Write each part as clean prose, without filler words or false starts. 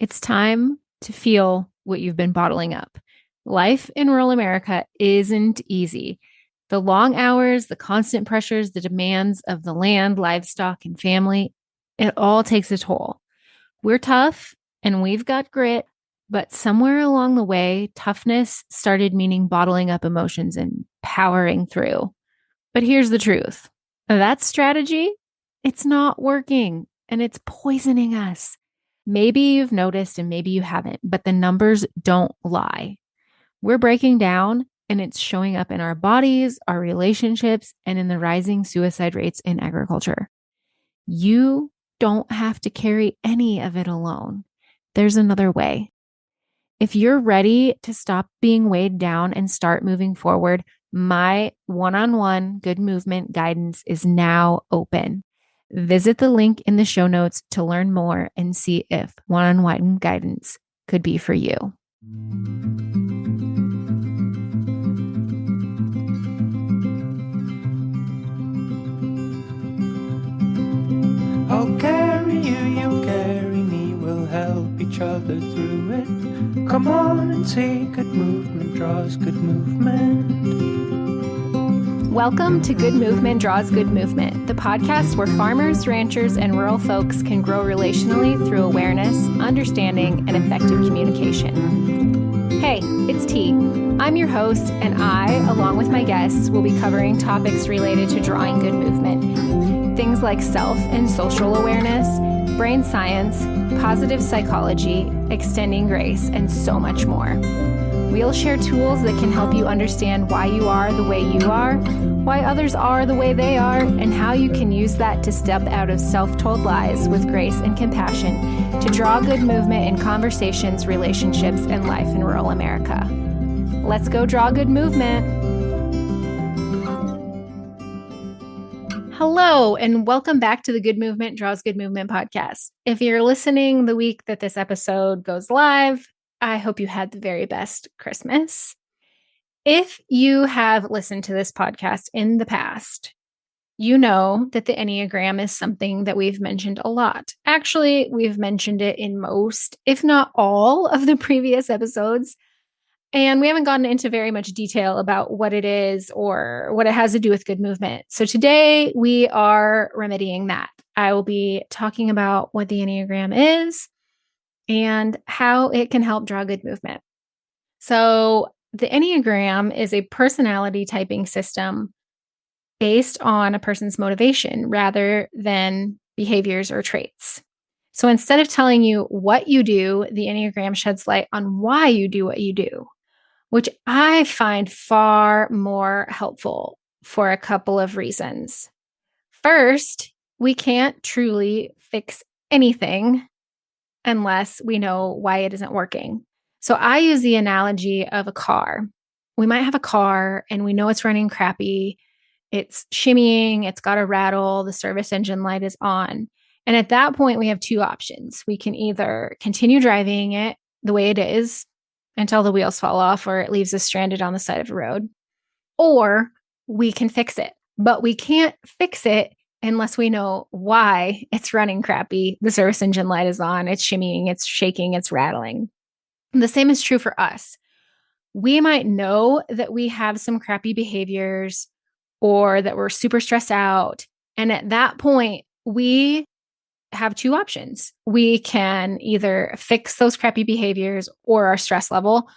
It's time to feel what you've been bottling up. Life in rural America isn't easy. The long hours, the constant pressures, the demands of the land, livestock, and family, it all takes a toll. We're tough and we've got grit, but somewhere along the way, toughness started meaning bottling up emotions and powering through. But here's the truth. That strategy, it's not working and it's poisoning us. Maybe you've noticed and maybe you haven't, but the numbers don't lie. We're breaking down and it's showing up in our bodies, our relationships, and in the rising suicide rates in agriculture. You don't have to carry any of it alone. There's another way. If you're ready to stop being weighed down and start moving forward, my one-on-one good movement guidance is now open. Visit the link in the show notes to learn more and see if one-on-one guidance could be for you. I'll carry you, you carry me, we'll help each other through it. Come on and see, good movement draws good movement. Welcome to Good Movement Draws Good Movement, the podcast where farmers, ranchers, and rural folks can grow relationally through awareness, understanding, and effective communication. Hey, it's T. I'm your host, and I, along with my guests, will be covering topics related to drawing good movement. Things like self and social awareness, brain science, positive psychology, extending grace, and so much more. We'll share tools that can help you understand why you are the way you are, why others are the way they are, and how you can use that to step out of self-told lies with grace and compassion to draw good movement in conversations, relationships, and life in rural America. Let's go draw good movement. Hello, and welcome back to the Good Movement Draws Good Movement podcast. If you're listening the week that this episode goes live, I hope you had the very best Christmas. If you have listened to this podcast in the past, you know that the Enneagram is something that we've mentioned a lot. Actually, we've mentioned it in most, if not all, of the previous episodes. And we haven't gotten into very much detail about what it is or what it has to do with good movement. So today we are remedying that. I will be talking about what the Enneagram is and how it can help draw good movement. So the Enneagram is a personality typing system based on a person's motivation rather than behaviors or traits. So instead of telling you what you do, the Enneagram sheds light on why you do what you do, which I find far more helpful for a couple of reasons. First, we can't truly fix anything unless we know why it isn't working. So I use the analogy of a car. We might have a car and we know it's running crappy. It's shimmying, it's got a rattle, the service engine light is on. And at that point, we have two options. We can either continue driving it the way it is until the wheels fall off or it leaves us stranded on the side of a road, or we can fix it. But we can't fix it unless we know why it's running crappy. The service engine light is on, it's shimmying, it's shaking, it's rattling. And the same is true for us. We might know that we have some crappy behaviors or that we're super stressed out. And at that point, we have two options. We can either fix those crappy behaviors or our stress level,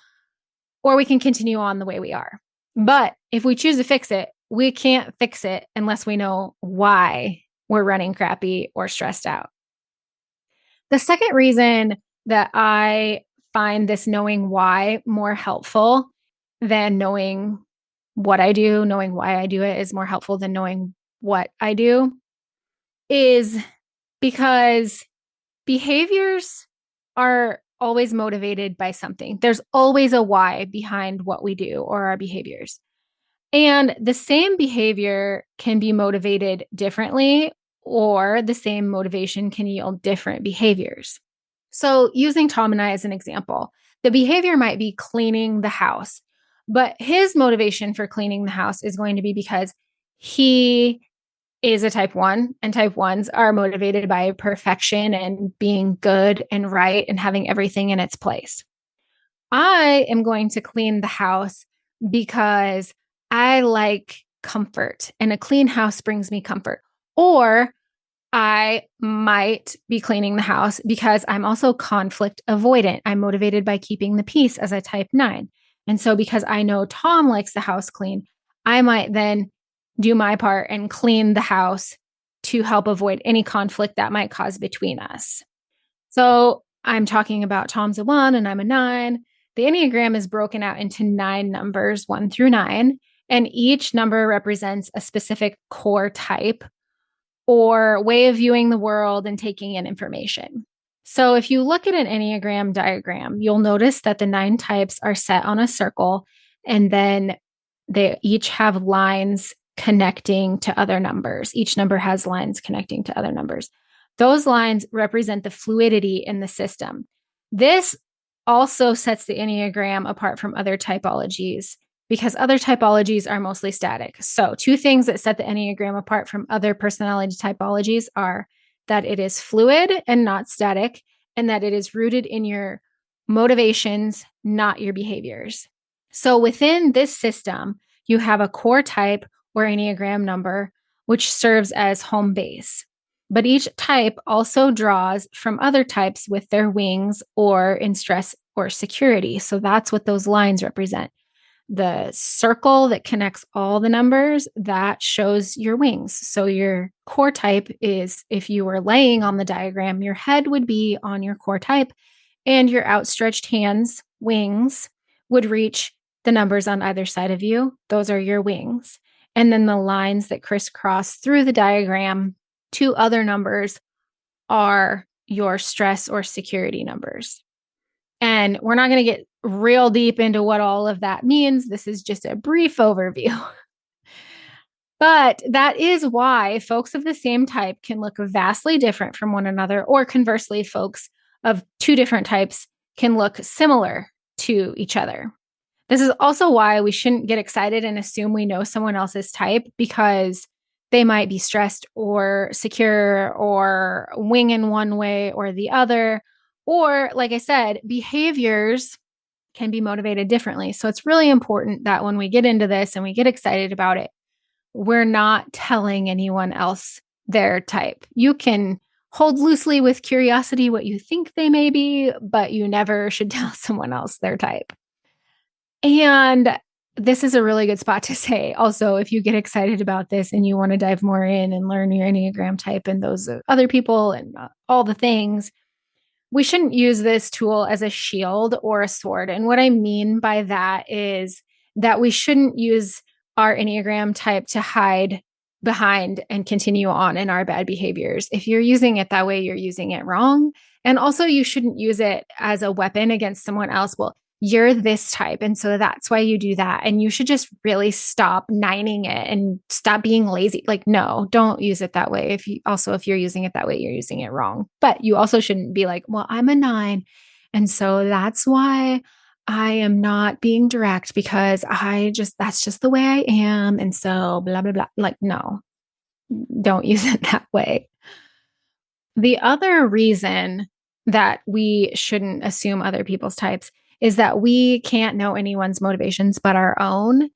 or we can continue on the way we are. But if we choose to fix it, we can't fix it unless we know why we're running crappy or stressed out. The second reason that I find this knowing why more helpful than knowing what I do, knowing why I do it is more helpful than knowing what I do, is because behaviors are always motivated by something. There's always a why behind what we do or our behaviors. And the same behavior can be motivated differently, or the same motivation can yield different behaviors. So using Tom and I as an example, the behavior might be cleaning the house, but his motivation for cleaning the house is going to be because he is a type 1, and type 1s are motivated by perfection and being good and right and having everything in its place. I am going to clean the house because I like comfort, and a clean house brings me comfort. Or I might be cleaning the house because I'm also conflict avoidant. I'm motivated by keeping the peace as a type 9. And so, because I know Tom likes the house clean, I might then do my part and clean the house to help avoid any conflict that might cause between us. So, I'm talking about Tom's a 1 and I'm a 9. The Enneagram is broken out into 9 numbers, 1 through 9, and each number represents a specific core type or way of viewing the world and taking in information. So if you look at an Enneagram diagram, you'll notice that the 9 types are set on a circle, and then they each have lines connecting to other numbers. Each number has lines connecting to other numbers. Those lines represent the fluidity in the system. This also sets the Enneagram apart from other typologies, because other typologies are mostly static. So, 2 things that set the Enneagram apart from other personality typologies are that it is fluid and not static, and that it is rooted in your motivations, not your behaviors. So, within this system, you have a core type or Enneagram number, which serves as home base. But each type also draws from other types with their wings or in stress or security. So, that's what those lines represent. The circle that connects all the numbers, that shows your wings. So your core type is, if you were laying on the diagram, your head would be on your core type, and your outstretched hands, wings, would reach the numbers on either side of you. Those are your wings. And then the lines that crisscross through the diagram to other numbers are your stress or security numbers. And we're not going to get real deep into what all of that means. This is just a brief overview. But that is why folks of the same type can look vastly different from one another, or conversely, folks of 2 different types can look similar to each other. This is also why we shouldn't get excited and assume we know someone else's type, because they might be stressed or secure or wing in one way or the other. Or, like I said, behaviors can be motivated differently. So it's really important that when we get into this and we get excited about it, we're not telling anyone else their type. You can hold loosely with curiosity what you think they may be, but you never should tell someone else their type. And this is a really good spot to say also, if you get excited about this and you want to dive more in and learn your Enneagram type and those other people and all the things, we shouldn't use this tool as a shield or a sword. And what I mean by that is that we shouldn't use our Enneagram type to hide behind and continue on in our bad behaviors. If you're using it that way, you're using it wrong. And also, you shouldn't use it as a weapon against someone else. Well, you're this type, and so that's why you do that. And you should just really stop nining it and stop being lazy. Like, no, don't use it that way. If you're using it that way, you're using it wrong. But you also shouldn't be like, well, I'm a 9, and so that's why I am not being direct, because that's just the way I am. And so blah, blah, blah. Like, no, don't use it that way. The other reason that we shouldn't assume other people's types is that we can't know anyone's motivations but our own.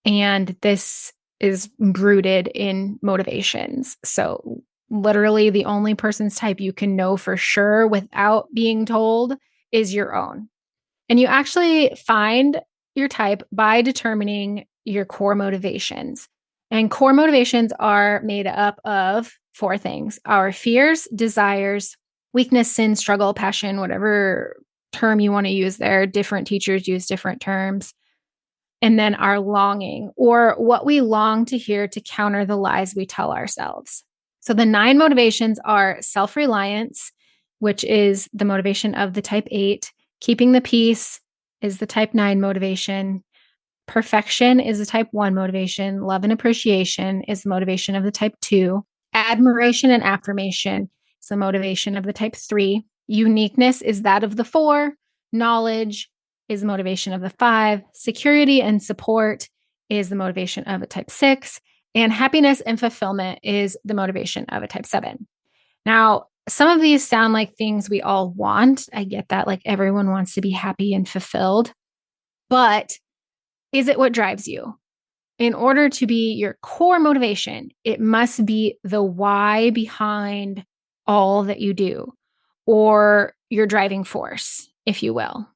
And this is rooted in motivations. So, literally, the only person's type you can know for sure without being told is your own. And you actually find your type by determining your core motivations. And core motivations are made up of 4 things: our fears, desires, weakness, sin, struggle, passion, whatever term you want to use there. Different teachers use different terms. And then our longing, or what we long to hear to counter the lies we tell ourselves. So the 9 motivations are self-reliance, which is the motivation of the type 8. Keeping the peace is the type 9 motivation. Perfection is the type 1 motivation. Love and appreciation is the motivation of the type 2. Admiration and affirmation is the motivation of the type 3. Uniqueness is that of the 4. Knowledge is the motivation of the 5. Security and support is the motivation of a type 6. And happiness and fulfillment is the motivation of a type 7. Now, some of these sound like things we all want. I get that. Like everyone wants to be happy and fulfilled. But is it what drives you? In order to be your core motivation, it must be the why behind all that you do, or your driving force, if you will.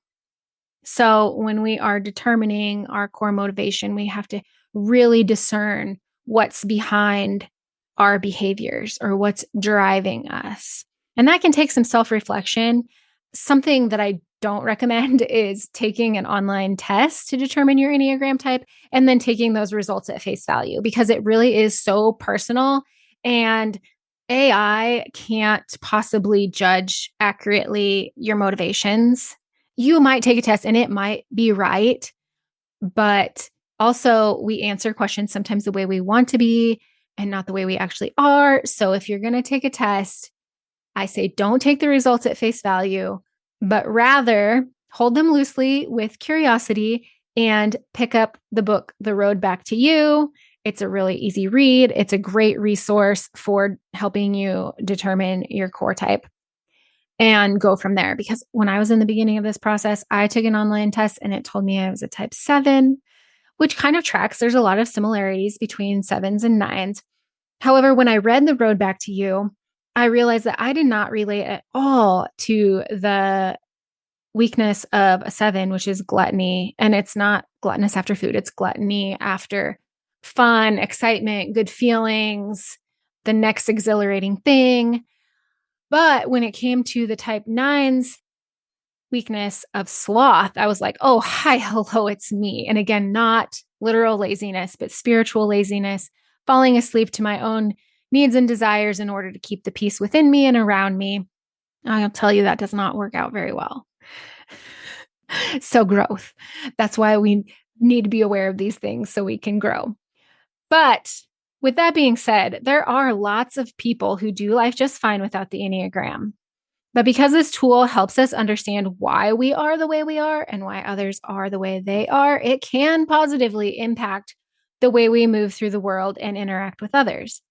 So when we are determining our core motivation, we have to really discern what's behind our behaviors or what's driving us. And that can take some self-reflection. Something that I don't recommend is taking an online test to determine your Enneagram type and then taking those results at face value, because it really is so personal and AI can't possibly judge accurately your motivations. You might take a test and it might be right, but also we answer questions sometimes the way we want to be and not the way we actually are. So if you're going to take a test, I say don't take the results at face value, but rather hold them loosely with curiosity and pick up the book, The Road Back to You. It's a really easy read. It's a great resource for helping you determine your core type and go from there. Because when I was in the beginning of this process, I took an online test and it told me I was a type 7, which kind of tracks. There's a lot of similarities between 7s and 9s. However, when I read The Road Back to You, I realized that I did not relate at all to the weakness of a 7, which is gluttony. And it's not gluttonous after food, it's gluttony after fun, excitement, good feelings, the next exhilarating thing. But when it came to the type 9's weakness of sloth, I was like, oh, hi, hello, it's me. And again, not literal laziness, but spiritual laziness, falling asleep to my own needs and desires in order to keep the peace within me and around me. I'll tell you that does not work out very well. So growth. That's why we need to be aware of these things so we can grow. But with that being said, there are lots of people who do life just fine without the Enneagram. But because this tool helps us understand why we are the way we are and why others are the way they are, it can positively impact the way we move through the world and interact with others.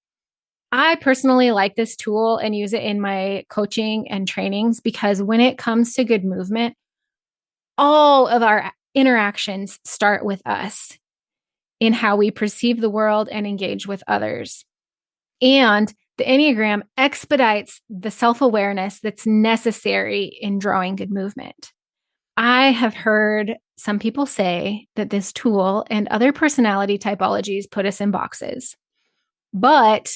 I personally like this tool and use it in my coaching and trainings because when it comes to good movement, all of our interactions start with us in how we perceive the world and engage with others. And the Enneagram expedites the self-awareness that's necessary in drawing good movement. I have heard some people say that this tool and other personality typologies put us in boxes. But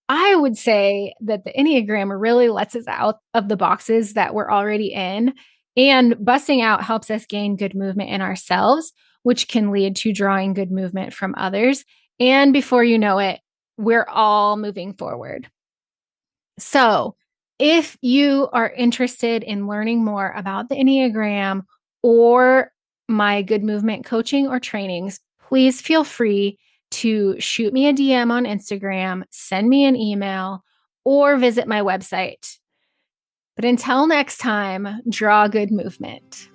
I would say that the Enneagram really lets us out of the boxes that we're already in, and busting out helps us gain good movement in ourselves, which can lead to drawing good movement from others. And before you know it, we're all moving forward. So if you are interested in learning more about the Enneagram or my good movement coaching or trainings, please feel free to shoot me a DM on Instagram, send me an email, or visit my website. But until next time, draw good movement.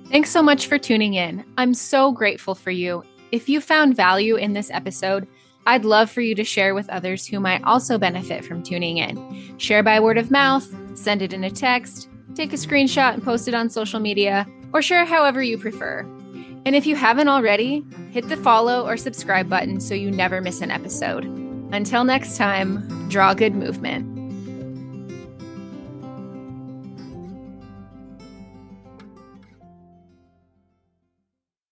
Thanks so much for tuning in. I'm so grateful for you. If you found value in this episode, I'd love for you to share with others who might also benefit from tuning in. Share by word of mouth, send it in a text, take a screenshot and post it on social media, or share however you prefer. And if you haven't already, hit the follow or subscribe button so you never miss an episode. Until next time, draw good movement.